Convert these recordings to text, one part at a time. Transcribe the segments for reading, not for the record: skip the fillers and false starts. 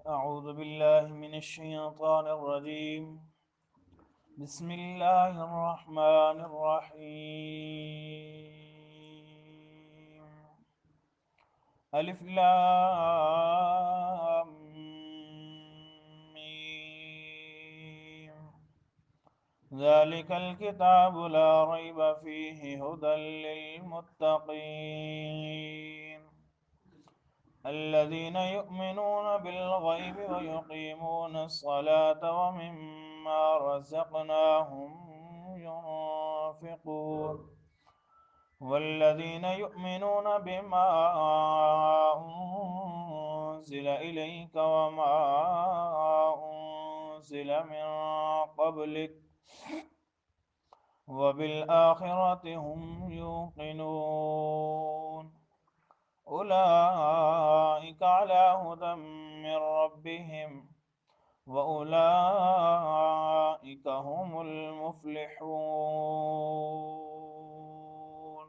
أعوذ بالله من الشيطان الرجيم. بسم الله الرحمن الرحيم. ألف لام ميم. ذلك الكتاب لا ريب فيه هدى للمتقين الذين يؤمنون بالغيب ويقيمون الصلاة ومما رزقناهم ينفقون والذين يؤمنون بما أنزل إليك وما أنزل من قبلك وبالآخرة هم يوقنون أولئك على هدى من ربهم وأولئك هم المفلحون.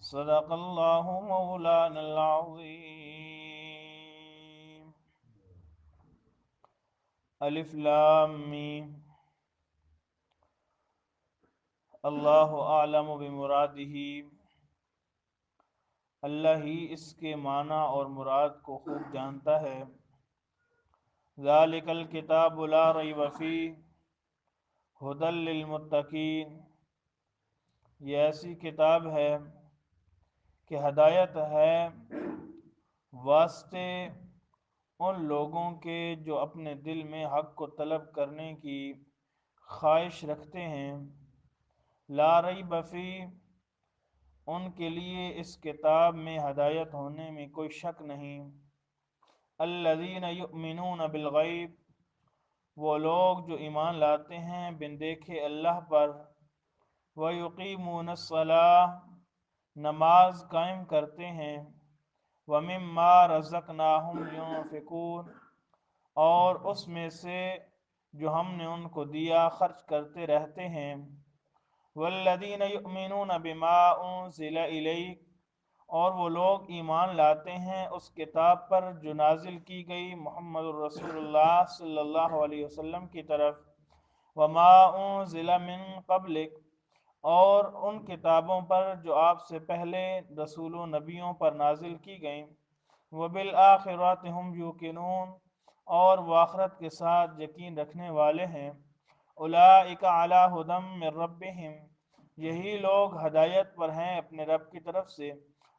صدق الله مولانا العظيم. الف لام میم. اللہ اعلم بمرادہ، اللہ ہی اس کے معنی اور مراد کو خوب جانتا ہے۔ ذالک الکتاب لا ریب فیہ ھدی للمتقین، یہ ایسی کتاب ہے کہ ہدایت ہے واسطے ان لوگوں کے جو اپنے دل میں حق کو طلب کرنے کی خواہش رکھتے ہیں۔ لا ریب فیہ، ان کے لیے اس کتاب میں ہدایت ہونے میں کوئی شک نہیں۔ الذین یؤمنون بالغیب، وہ لوگ جو ایمان لاتے ہیں بن دیکھے اللہ پر۔ ویقیمون الصلاۃ، نماز قائم کرتے ہیں۔ ومما رزقناہم ينفقون، اور اس میں سے جو ہم نے ان کو دیا خرچ کرتے رہتے ہیں۔ والذین یؤمنون بما انزل الیک، اور وہ لوگ ایمان لاتے ہیں اس کتاب پر جو نازل کی گئی محمد الرسول اللہ صلی اللہ علیہ وسلم کی طرف۔ وما انزل من قبلک، اور ان کتابوں پر جو آپ سے پہلے رسولوں نبیوں پر نازل کی گئیں۔ وبالآخرۃ ہم یوقنون، اور وہ آخرت کے ساتھ یقین رکھنے والے ہیں۔ اولئک علی ھدی من ربہم، یہی لوگ ہدایت پر ہیں اپنے رب کی طرف سے۔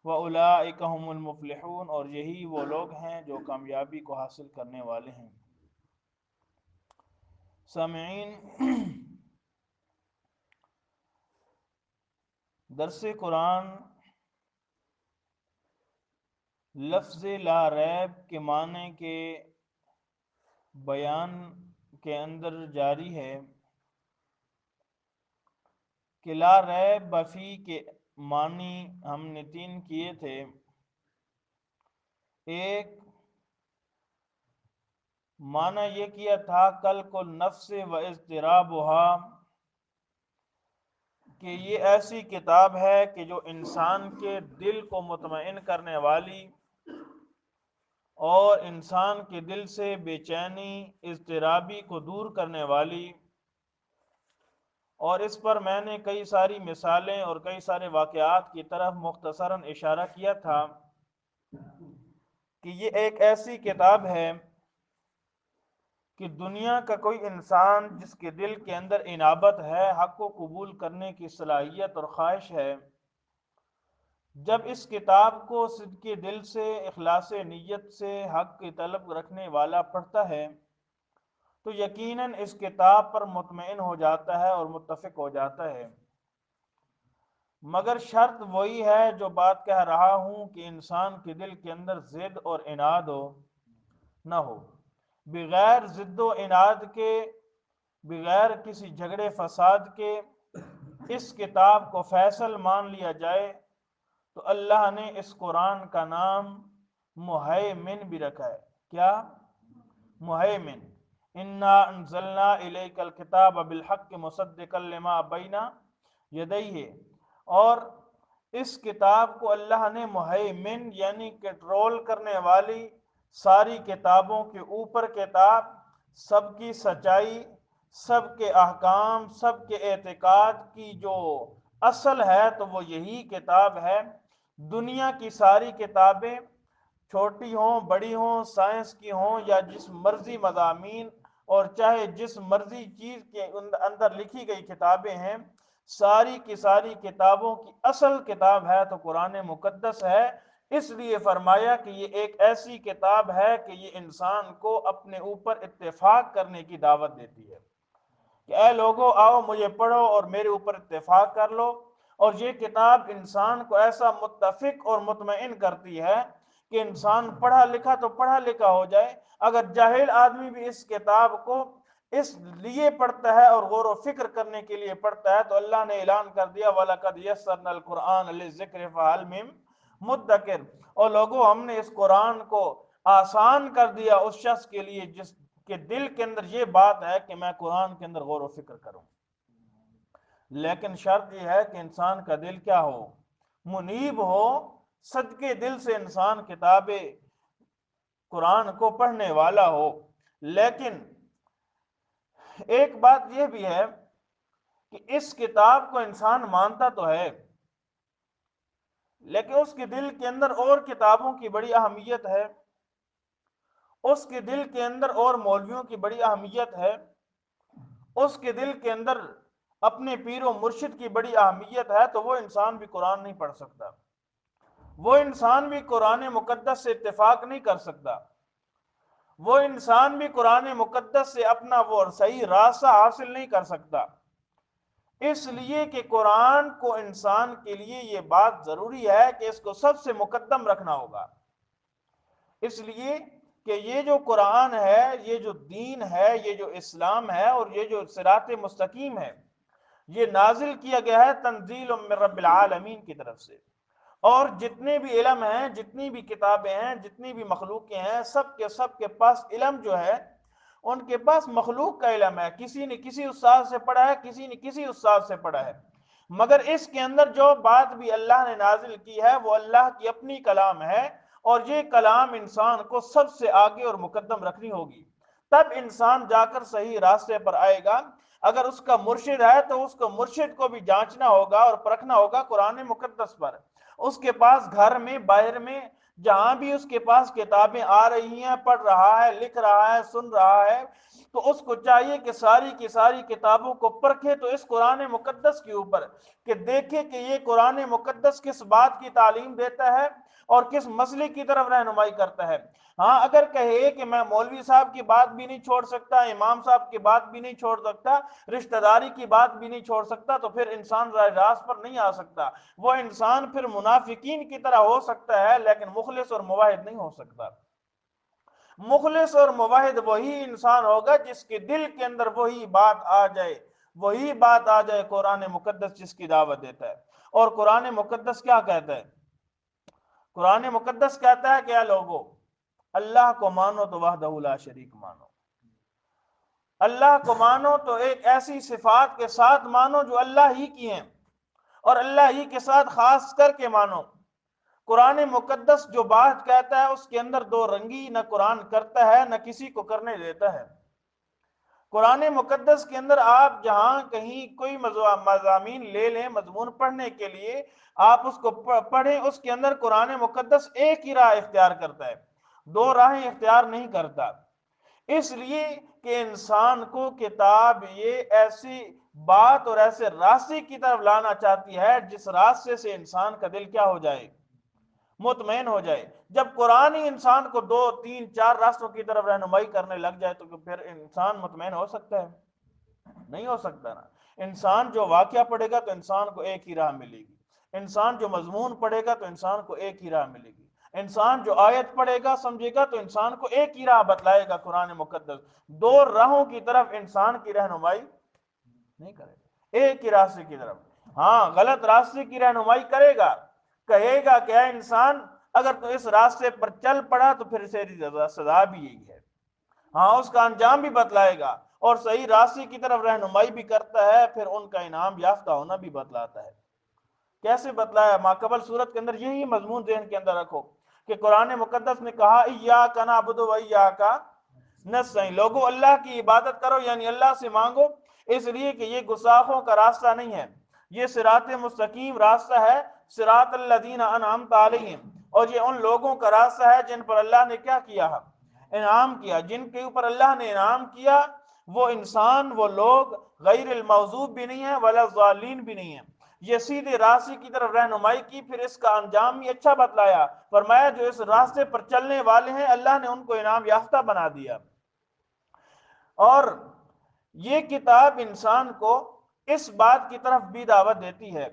وَأُولَئِكَ هُمُ الْمُفْلِحُونَ، اور یہی وہ لوگ ہیں جو کامیابی کو حاصل کرنے والے ہیں۔ سامعین، درس قرآن لفظ لا ریب کے معنی کے بیان کے اندر جاری ہے کہ لا ریب فی کے معنی ہم نے 3 کیے تھے۔ ایک معنی یہ کیا تھا کلک النفس و اضطرابها، کہ یہ ایسی کتاب ہے کہ جو انسان کے دل کو مطمئن کرنے والی اور انسان کے دل سے بے چینی اضطرابی کو دور کرنے والی۔ اور اس پر میں نے کئی ساری مثالیں اور کئی سارے واقعات کی طرف مختصراً اشارہ کیا تھا کہ یہ ایک ایسی کتاب ہے کہ دنیا کا کوئی انسان جس کے دل کے اندر انابت ہے، حق کو قبول کرنے کی صلاحیت اور خواہش ہے، جب اس کتاب کو صدق دل سے اخلاص نیت سے حق کی طلب رکھنے والا پڑھتا ہے تو یقیناً اس کتاب پر مطمئن ہو جاتا ہے اور متفق ہو جاتا ہے۔ مگر شرط وہی ہے جو بات کہہ رہا ہوں کہ انسان کے دل کے اندر ضد اور عناد نہ ہو۔ بغیر ضد و عناد کے، بغیر کسی جھگڑے فساد کے اس کتاب کو فیصل مان لیا جائے تو اللہ نے اس قرآن کا نام مہیمن بھی رکھا ہے۔ کیا؟ مہیمن۔ انا انزلنا الیک الکتاب بالحق مصدقا لما بین یدیہ، اور اس کتاب کو اللہ نے مہیمن یعنی کنٹرول کرنے والی، ساری کتابوں کے اوپر کتاب، سب کی سچائی، سب کے احکام، سب کے اعتقاد کی جو اصل ہے تو وہ یہی کتاب ہے۔ دنیا کی ساری کتابیں، چھوٹی ہوں بڑی ہوں، سائنس کی ہوں یا جس مرضی مضامین اور چاہے جس مرضی چیز کے اندر لکھی گئی کتابیں ہیں، ساری کی ساری کتابوں کی اصل کتاب ہے تو قرآن مقدس ہے۔ اس لیے فرمایا کہ یہ ایک ایسی کتاب ہے کہ یہ انسان کو اپنے اوپر اتفاق کرنے کی دعوت دیتی ہے کہ اے لوگو آؤ مجھے پڑھو اور میرے اوپر اتفاق کر لو۔ اور یہ کتاب انسان کو ایسا متفق اور مطمئن کرتی ہے کہ انسان پڑھا لکھا تو پڑھا لکھا ہو جائے، اگر جاہل آدمی بھی اس کتاب کو اس لیے پڑھتا ہے اور غور و فکر کرنے کے لیے پڑھتا ہے تو اللہ نے اعلان کر دیا وَلَقَدْ يَسَّرْنَا الْقُرْآنَ لِلذِّكْرِ فَهَلْ مِن مدکر۔ اور لوگوں ہم نے اس قرآن کو آسان کر دیا اس شخص کے لیے جس کے دل کے اندر یہ بات ہے کہ میں قرآن کے اندر غور و فکر کروں، لیکن شرط یہ ہے کہ انسان کا دل کیا ہو؟ منیب ہو، صدقے دل سے انسان کتاب قرآن کو پڑھنے والا ہو۔ لیکن ایک بات یہ بھی ہے کہ اس کتاب کو انسان مانتا تو ہے، لیکن اس کے دل کے اندر اور کتابوں کی بڑی اہمیت ہے، اس کے دل کے اندر اور مولویوں کی بڑی اہمیت ہے، اس کے دل کے اندر اپنے پیر و مرشد کی بڑی اہمیت ہے، تو وہ انسان بھی قرآن نہیں پڑھ سکتا، وہ انسان بھی قرآن مقدس سے اتفاق نہیں کر سکتا، وہ انسان بھی قرآن مقدس سے اپنا وہ صحیح راستہ حاصل نہیں کر سکتا۔ اس لیے کہ قرآن کو انسان کے لیے یہ بات ضروری ہے کہ اس کو سب سے مقدم رکھنا ہوگا، اس لیے کہ یہ جو قرآن ہے، یہ جو دین ہے، یہ جو اسلام ہے اور یہ جو صراط مستقیم ہے، یہ نازل کیا گیا ہے تنزیل من رب العالمین کی طرف سے، اور جتنے بھی علم ہیں، جتنی بھی کتابیں ہیں، جتنی بھی مخلوقیں ہیں، سب کے پاس علم جو ہے ان کے پاس مخلوق کا علم ہے، کسی نے کسی استاد سے پڑھا ہے، کسی نے کسی استاد سے پڑھا ہے، مگر اس کے اندر جو بات بھی اللہ نے نازل کی ہے وہ اللہ کی اپنی کلام ہے، اور یہ کلام انسان کو سب سے آگے اور مقدم رکھنی ہوگی، تب انسان جا کر صحیح راستے پر آئے گا۔ اگر اس کا مرشد ہے تو اس کو مرشد کو بھی جانچنا ہوگا اور پرکھنا ہوگا قرآن مقدس پر، اس کے پاس گھر میں باہر میں جہاں بھی اس کے پاس کتابیں آ رہی ہیں، پڑھ رہا ہے، لکھ رہا ہے، سن رہا ہے، تو اس کو چاہیے کہ ساری کی ساری کتابوں کو پرکھے تو اس قرآن مقدس کے اوپر کہ دیکھے کہ یہ قرآن مقدس کس بات کی تعلیم دیتا ہے اور کس مسئلے کی طرف رہنمائی کرتا ہے۔ ہاں اگر کہے کہ میں مولوی صاحب کی بات بھی نہیں چھوڑ سکتا، امام صاحب کی بات بھی نہیں چھوڑ سکتا، رشتہ داری کی بات بھی نہیں چھوڑ سکتا، تو پھر انسان راہ راست پر نہیں آ سکتا، وہ انسان پھر منافقین کی طرح ہو سکتا ہے لیکن مخلص اور موحد نہیں ہو سکتا۔ مخلص اور موحد وہی انسان ہوگا جس کے دل کے اندر وہی بات آ جائے، وہی بات آ جائے قرآن مقدس جس کی دعوت دیتا ہے۔ اور قرآن مقدس کیا کہتا ہے؟ قرآن مقدس کہتا ہے کہ اے لوگو اللہ کو مانو تو وحدہ لا شریک مانو، اللہ کو مانو تو ایک ایسی صفات کے ساتھ مانو جو اللہ ہی کی ہیں اور اللہ ہی کے ساتھ خاص کر کے مانو۔ قرآن مقدس جو بات کہتا ہے اس کے اندر دو رنگی نہ قرآن کرتا ہے نہ کسی کو کرنے دیتا ہے۔ قرآن مقدس کے اندر آپ جہاں کہیں کوئی مضامین لے لیں مضمون پڑھنے کے لیے، آپ اس کو پڑھیں، اس کے اندر قرآن مقدس ایک ہی راہ اختیار کرتا ہے، دو راہیں اختیار نہیں کرتا، اس لیے کہ انسان کو کتاب یہ ایسی بات اور ایسے راستے کی طرف لانا چاہتی ہے جس راستے سے انسان کا دل کیا ہو جائے؟ مطمئن ہو جائے۔ جب قرآن ہی انسان کو دو تین چار راستوں کی طرف رہنمائی کرنے لگ جائے تو پھر انسان مطمئن ہو سکتا ہے؟ نہیں ہو سکتا نا۔ انسان جو واقعہ پڑھے گا تو انسان کو ایک ہی راہ ملے گی، انسان جو مضمون پڑھے گا تو انسان کو ایک ہی راہ ملے گی، انسان جو آیت پڑھے گا سمجھے گا تو انسان کو ایک ہی راہ بتلائے گا قرآن مقدس، دو راہوں کی طرف انسان کی رہنمائی نہیں کرے گا، ایک ہی راستے کی طرف۔ ہاں غلط راستے کی رہنمائی کرے گا، کہے گا کہ اے انسان اگر تو اس راستے پر چل پڑا تو پھر تیری سزا بھی یہی ہے، ہاں اس کا انجام بھی بتلائے گا اور صحیح راستے کی طرف رہنمائی بھی کرتا ہے، پھر ان کا انعام یافتہ ہونا بھی بتلاتا ہے۔ کیسے بتلایا؟ ماقبل صورت کے اندر یہی مضمون ذہن کے اندر رکھو کہ قرآن مقدس نے کہا ایاک نعبد و ایاک نستعین، لوگو اللہ کی عبادت کرو یعنی اللہ سے مانگو، اس لیے کہ یہ گستاخوں کا راستہ نہیں ہے، یہ صراط مستقیم راستہ ہے، صراط الذین انعمت علیہم، اور یہ ان لوگوں کا راستہ ہے جن پر اللہ نے کیا کیا ہے، انعام کیا، جن کے اوپر اللہ نے انعام کیا وہ انسان، وہ لوگ غیر المغضوب بھی نہیں ہیں ولا الضالین بھی نہیں ہیں، یہ سیدھے راستے کی طرف رہنمائی کی، پھر اس کا انجام بھی اچھا بتلایا، فرمایا جو اس راستے پر چلنے والے ہیں اللہ نے ان کو انعام یافتہ بنا دیا۔ اور یہ کتاب انسان کو اس بات کی طرف بھی دعوت دیتی ہے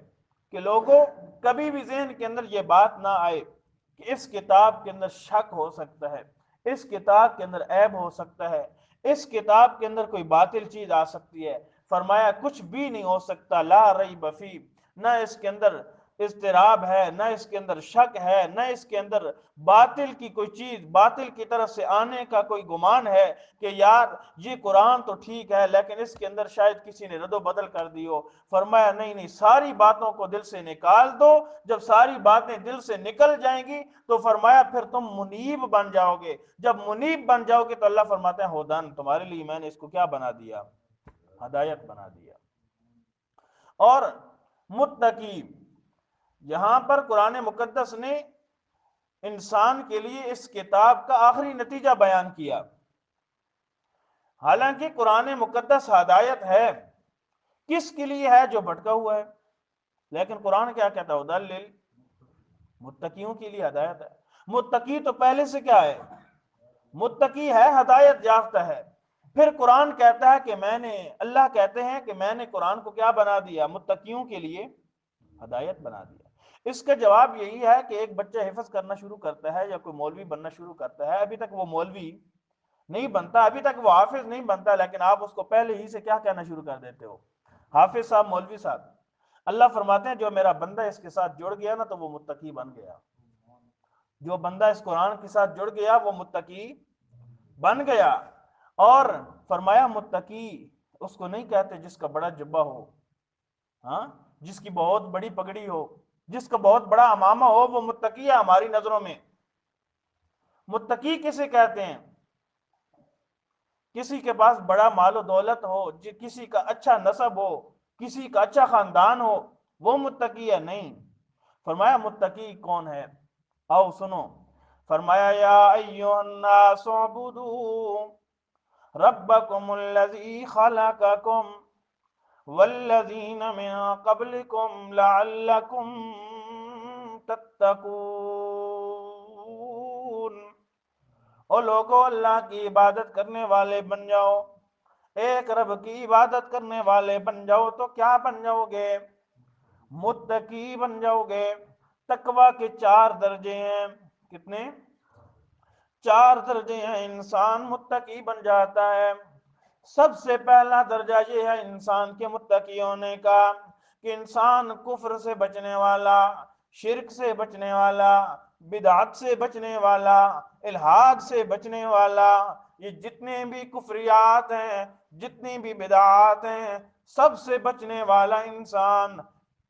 کہ لوگوں کبھی بھی ذہن کے اندر یہ بات نہ آئے کہ اس کتاب کے اندر شک ہو سکتا ہے، اس کتاب کے اندر عیب ہو سکتا ہے، اس کتاب کے اندر کوئی باطل چیز آ سکتی ہے، فرمایا کچھ بھی نہیں ہو سکتا، لا ریب فی، نہ اس کے اندر اضطراب ہے، نہ اس کے اندر شک ہے، نہ اس کے اندر باطل کی کوئی چیز، باطل کی طرف سے آنے کا کوئی گمان ہے کہ یار یہ قرآن تو ٹھیک ہے لیکن اس کے اندر شاید کسی نے رد و بدل کر دی ہو، فرمایا نہیں نہیں، ساری باتوں کو دل سے نکال دو، جب ساری باتیں دل سے نکل جائیں گی تو فرمایا پھر تم منیب بن جاؤ گے، جب منیب بن جاؤ گے تو اللہ فرماتے ہیں ہدن، تمہارے لیے میں نے اس کو کیا بنا دیا، ہدایت بنا دیا۔ اور متقی، یہاں پر قرآن مقدس نے انسان کے لیے اس کتاب کا آخری نتیجہ بیان کیا، حالانکہ قرآن مقدس ہدایت ہے کس کے لیے ہے، جو بھٹکا ہوا ہے، لیکن قرآن کیا کہتا ہے، ہدی للمتقیوں کے لیے ہدایت ہے۔ متقی تو پہلے سے کیا ہے، متقی ہے، ہدایت یافتہ ہے، پھر قرآن کہتا ہے کہ میں نے، اللہ کہتے ہیں کہ میں نے قرآن کو کیا بنا دیا، متقیوں کے لیے ہدایت بنا دیا۔ اس کا جواب یہی ہے کہ ایک بچہ حفظ کرنا شروع کرتا ہے یا کوئی مولوی بننا شروع کرتا ہے، ابھی تک وہ مولوی نہیں بنتا، ابھی تک وہ حافظ نہیں بنتا، لیکن آپ اس کو پہلے ہی سے کیا کہنا شروع کر دیتے ہو، حافظ صاحب، مولوی صاحب۔ اللہ فرماتے ہیں جو میرا بندہ اس کے ساتھ جڑ گیا نا تو وہ متقی بن گیا، جو بندہ اس قرآن کے ساتھ جڑ گیا وہ متقی بن گیا۔ اور فرمایا متقی اس کو نہیں کہتے جس کا بڑا جبہ ہو، ہاں، جس کی بہت بڑی پگڑی ہو، جس کا بہت بڑا امامہ ہو، وہ متقی ہے ہماری نظروں میں۔ متقی کسے کہتے ہیں، کسی کے پاس بڑا مال و دولت ہو، کسی کا اچھا نسب ہو، کسی کا اچھا خاندان ہو، وہ متقی ہے نہیں۔ فرمایا متقی کون ہے، آؤ سنو، فرمایا یا ایھا الناس اعبدوا ربکم الذی خلقکم والذین من قبلکم لعلکم تتقون، او لوگو اللہ کی عبادت کرنے والے بن جاؤ، ایک رب کی عبادت کرنے والے بن جاؤ، تو کیا بن جاؤ گے، متقی بن جاؤ گے۔ تقوی کے 4 درجے ہیں، کتنے، 4 درجے ہیں، انسان متقی بن جاتا ہے۔ سب سے پہلا درجہ یہ ہے انسان کے متقی ہونے کا کہ انسان کفر سے بچنے والا، شرک سے بچنے والا، بدعت سے بچنے والا، الحاد سے بچنے والا، یہ جتنے بھی کفریات ہیں، جتنی بھی بدعات ہیں، سب سے بچنے والا انسان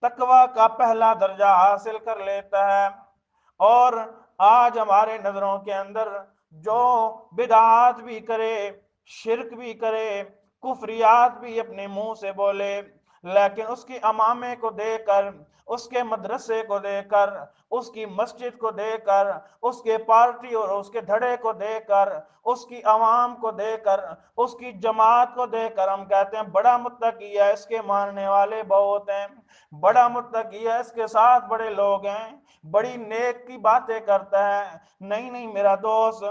تقوی کا پہلا درجہ حاصل کر لیتا ہے۔ اور آج ہمارے نظروں کے اندر جو بدعات بھی کرے، شرک بھی کرے، کفریات بھی اپنے منہ سے بولے، لیکن اس کی امامے کو دیکھ کر، اس کے مدرسے کو دیکھ کر، اس کی مسجد کو دیکھ کر، اس کے پارٹی اور اس کے دھڑے کو دیکھ کر، اس کی عوام کو دیکھ کر، اس کی جماعت کو دیکھ کر ہم کہتے ہیں بڑا متقی ہے، اس کے ماننے والے بہت ہیں، بڑا متقی ہے، اس کے ساتھ بڑے لوگ ہیں، بڑی نیک کی باتیں کرتا ہے۔ نہیں نہیں میرا دوست،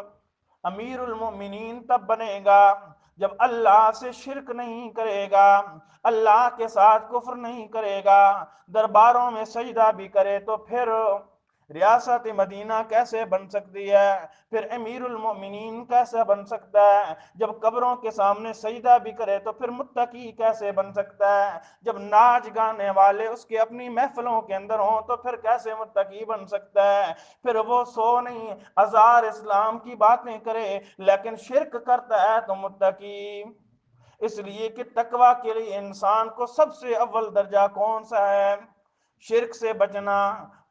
امیر المؤمنین تب بنے گا جب اللہ سے شرک نہیں کرے گا، اللہ کے ساتھ کفر نہیں کرے گا، درباروں میں سجدہ بھی کرے تو پھر ریاست مدینہ کیسے بن سکتی ہے، پھر امیر المؤمنین کیسے بن سکتا ہے، جب قبروں کے سامنے سجدہ بھی کرے تو پھر متقی کیسے بن سکتا ہے، جب ناچ گانے والے اس کے اپنی محفلوں کے اندر ہوں تو پھر کیسے متقی بن سکتا ہے، پھر وہ سو نہیں ہزار اسلام کی باتیں کرے لیکن شرک کرتا ہے تو متقی۔ اس لیے کہ تقوی کے لیے انسان کو سب سے اول درجہ کون سا ہے، شرک سے بچنا،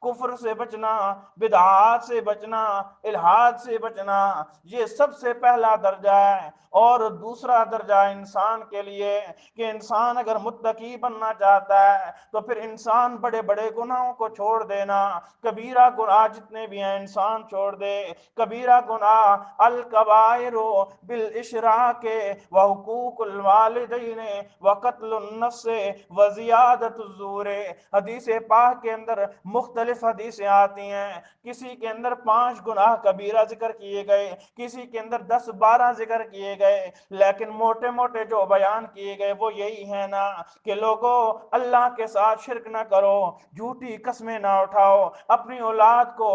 کفر سے بچنا، بدعات سے بچنا، الحاد سے بچنا، یہ سب سے پہلا درجہ ہے۔ اور دوسرا درجہ انسان کے لیے کہ انسان اگر متقی بننا چاہتا ہے تو پھر انسان بڑے بڑے گناہوں کو چھوڑ دینا، کبیرہ گناہ جتنے بھی ہیں انسان چھوڑ دے۔ کبیرہ گناہ الکبائر بالاشراک وحقوق الوالدین وقتل النفس وزیادت الزور۔ حدیث پاک کے اندر مختلف حدیثیں آتی ہیں، کسی کے اندر 5 گناہ کبیرہ ذکر کیے گئے، کسی کے اندر 10-12 ذکر کیے گئے، لیکن موٹے موٹے جو بیان کیے گئے وہ یہی ہے نا کہ لوگوں اللہ کے ساتھ شرک نہ کرو، جھوٹی قسمیں نہ اٹھاؤ، اپنی اولاد کو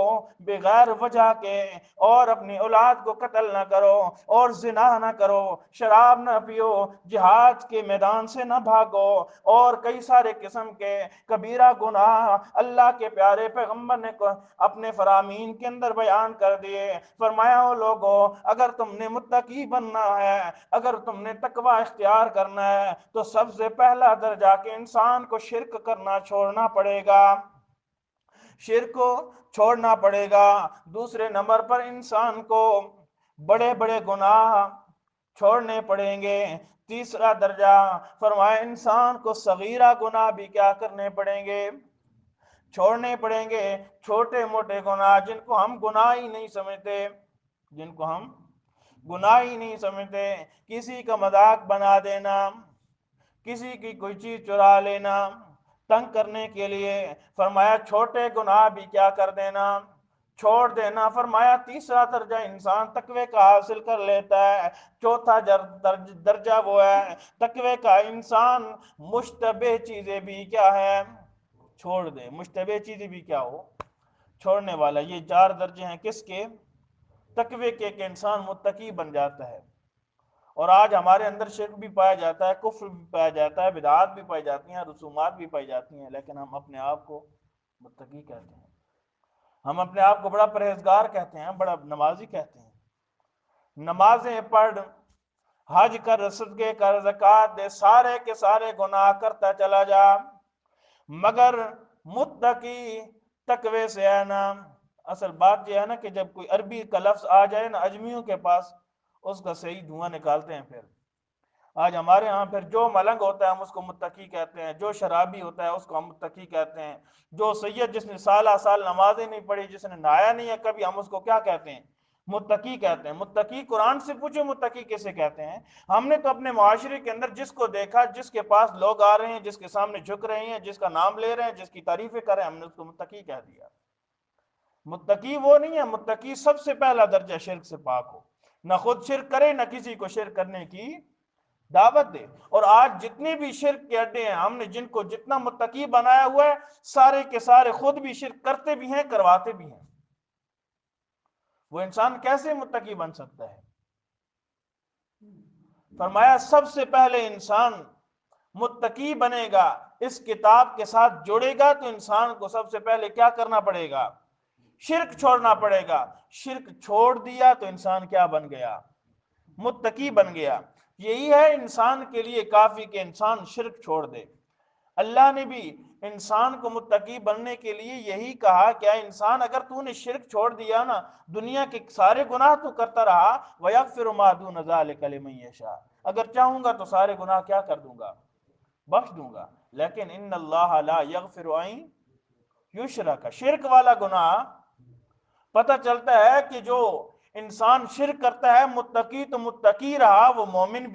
بغیر وجہ کے اور اپنی اولاد کو قتل نہ کرو، اور زنا نہ کرو، شراب نہ پیو، جہاد کے میدان سے نہ بھاگو، اور کئی سارے قسم کے کبیرہ گناہ اللہ کے پیارے پیغمبر نے اپنے فرامین کے اندر بیان کر دیے۔ فرمایا او لوگو اگر تم نے متقی بننا ہے، اگر تم نے تقوی اختیار کرنا ہے تو سب سے پہلا درجہ کہ انسان کو شرک کرنا چھوڑنا پڑے گا، شرک کو چھوڑنا پڑے گا۔ دوسرے نمبر پر انسان کو بڑے بڑے گناہ چھوڑنے پڑیں گے۔ تیسرا درجہ فرمایا انسان کو صغیرہ گناہ بھی کیا کرنے پڑیں گے، چھوڑنے پڑیں گے۔ چھوٹے موٹے گناہ جن کو ہم گناہ ہی نہیں سمجھتے، جن کو ہم گناہ ہی نہیں سمجھتے، کسی کا مذاق بنا دینا، کسی کی کوئی چیز چرا لینا تنگ کرنے کے لیے، فرمایا چھوٹے گناہ بھی کیا کر دینا، چھوڑ دینا۔ فرمایا تیسرا درجہ انسان تقوی کا حاصل کر لیتا ہے۔ چوتھا درجہ وہ ہے تقوی کا، انسان مشتبہ چیزیں بھی کیا ہے چھوڑ دے، مشتبہ چیزیں بھی کیا ہو چھوڑنے والا۔ یہ 4 درجے ہیں کس کے، تقوی کے، کہ انسان متقی بن جاتا ہے۔ اور آج ہمارے اندر شرک بھی پایا جاتا ہے، کفر بھی پایا جاتا ہے، بدعات بھی پائی جاتی ہیں، رسومات بھی پائی جاتی ہیں، لیکن ہم اپنے آپ کو متقی کہتے ہیں، ہم اپنے آپ کو بڑا پرہیزگار کہتے ہیں، بڑا نمازی کہتے ہیں۔ نمازیں پڑھ، حج کر، صدقے کر، زکوٰۃ دے، سارے کے سارے گناہ کرتا چلا جا، مگر متقی تقوی سے ہے نا۔ اصل بات یہ ہے نا کہ جب کوئی عربی کا لفظ آ جائے نا اجمیوں کے پاس، اس کا صحیح دھواں نکالتے ہیں۔ پھر آج ہمارے ہاں پھر جو ملنگ ہوتا ہے ہم اس کو متقی کہتے ہیں، جو شرابی ہوتا ہے اس کو ہم متقی کہتے ہیں، جو سید جس نے سالہ سال نمازیں نہیں پڑھی، جس نے نہایا نہیں ہے کبھی، ہم اس کو کیا کہتے ہیں، متقی کہتے ہیں۔ متقی قرآن سے پوچھو متقی کیسے کہتے ہیں؟ ہم نے تو اپنے معاشرے کے اندر جس کو دیکھا، جس کے پاس لوگ آ رہے ہیں، جس کے سامنے جھک رہے ہیں، جس کا نام لے رہے ہیں، جس کی تعریفیں کر رہے ہیں، ہم نے اس کو متقی کہہ دیا۔ متقی وہ نہیں ہے، متقی سب سے پہلا درجہ شرک سے پاک ہو، نہ خود شرک کرے نہ کسی کو شرک کرنے کی دعوت دے۔ اور آج جتنے بھی شرک کے اڈے ہیں، ہم نے جن کو جتنا متقی بنایا ہوا ہے، سارے کے سارے خود بھی شرک کرتے بھی ہیں، کرواتے بھی ہیں۔ وہ انسان کیسے متقی بن سکتا ہے؟ فرمایا سب سے پہلے انسان متقی بنے گا، اس کتاب کے ساتھ جڑے گا تو انسان کو سب سے پہلے کیا کرنا پڑے گا، شرک چھوڑنا پڑے گا۔ شرک چھوڑ دیا تو انسان کیا بن گیا، متقی بن گیا۔ یہی ہے انسان کے لیے کافی کہ انسان شرک چھوڑ دے۔ اللہ نے بھی انسان کو متقی بننے کے لیے یہی کہا کہ انسان اگر تو نے شرک چھوڑ دیا نا، دنیا کے سارے گناہ تو کرتا رہا، وَيَغْفِرُ مَا دُونَ ذَلِكَ لِمَن يَشَاءُ، اگر چاہوں گا تو سارے گناہ کیا کر دوں گا، بخش دوں گا، لیکن ان اللہ لا یغفر ان یشرک، شرک والا گناہ پتہ چلتا ہے کہ جو انسان شرک کرتا ہے، متقی تو متقی رہا، وہ مومن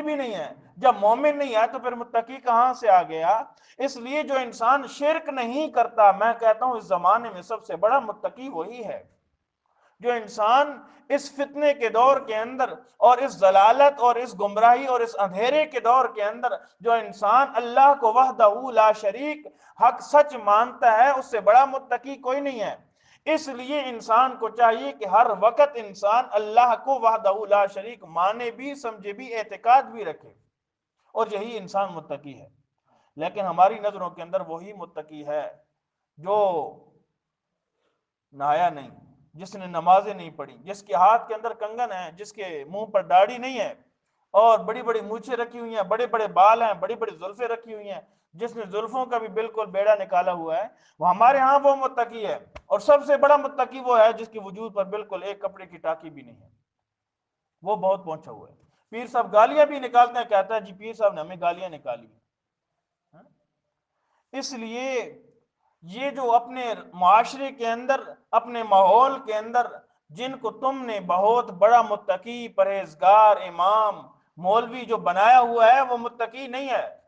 بھی نہیں ہے۔ جب مومن نہیں ہے تو پھر متقی کہاں سے آ گیا؟ اس لیے جو انسان شرک نہیں کرتا، میں کہتا ہوں اس زمانے میں سب سے بڑا متقی وہی ہے۔ جو انسان اس فتنے کے دور کے اندر اور اس ضلالت اور اس گمراہی اور اس اندھیرے کے دور کے اندر جو انسان اللہ کو وحدہ لا شریک حق سچ مانتا ہے، اس سے بڑا متقی کوئی نہیں ہے۔ اس لیے انسان کو چاہیے کہ ہر وقت انسان اللہ کو وحدہ لا شریک مانے بھی، سمجھے بھی، اعتقاد بھی رکھے، اور یہی انسان متقی ہے۔ لیکن ہماری نظروں کے اندر وہی متقی ہے جو نہایا نہیں، جس نے نمازیں نہیں پڑھی، جس کے ہاتھ کے اندر کنگن ہے، جس کے منہ پر داڑھی نہیں ہے، اور بڑی بڑی مونچھیں رکھی ہوئی ہیں، بڑے بڑے بال ہیں، بڑی بڑی زلفیں رکھی ہوئی ہیں، جس نے زلفوں کا بھی بالکل بیڑا نکالا ہوا ہے، وہ ہمارے ہاں وہ متقی ہے۔ اور سب سے بڑا متقی وہ ہے جس کی وجود پر بالکل ایک کپڑے کی ٹاکی بھی نہیں ہے، وہ بہت پہنچا ہوا ہے۔ پیر صاحب گالیاں بھی نکالتے ہیں، کہتا ہے جی پیر صاحب نے ہمیں گالیاں نکالی۔ اس لیے یہ جو اپنے معاشرے کے اندر، اپنے ماحول کے اندر جن کو تم نے بہت بڑا متقی، پرہیزگار، امام، مولوی جو بنایا ہوا ہے، وہ متقی نہیں ہے۔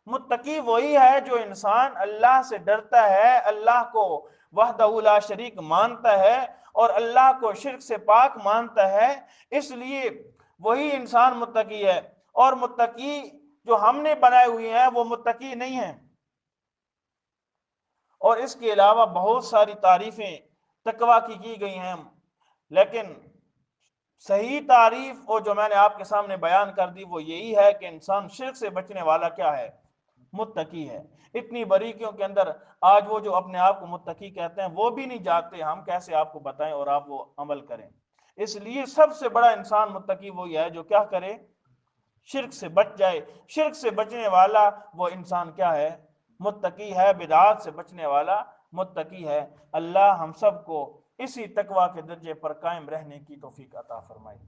متقی وہی ہے جو انسان اللہ سے ڈرتا ہے، اللہ کو وحدہ لا شریک مانتا ہے اور اللہ کو شرک سے پاک مانتا ہے، اس لیے وہی انسان متقی ہے۔ اور متقی جو ہم نے بنائے ہوئے ہیں وہ متقی نہیں ہیں۔ اور اس کے علاوہ بہت ساری تعریفیں تقوی کی گئی ہیں، لیکن صحیح تعریف اور جو میں نے آپ کے سامنے بیان کر دی وہ یہی ہے کہ انسان شرک سے بچنے والا کیا ہے؟ متقی ہے۔ اتنی باریکیوں کے اندر آج وہ جو اپنے آپ کو متقی کہتے ہیں وہ بھی نہیں جانتے، ہم کیسے آپ کو بتائیں اور آپ وہ عمل کریں۔ اس لیے سب سے بڑا انسان متقی وہی ہے جو کیا کرے؟ شرک سے بچ جائے۔ شرک سے بچنے والا وہ انسان کیا ہے؟ متقی ہے۔ بدعات سے بچنے والا متقی ہے۔ اللہ ہم سب کو اسی تقوی کے درجے پر قائم رہنے کی توفیق عطا فرمائے۔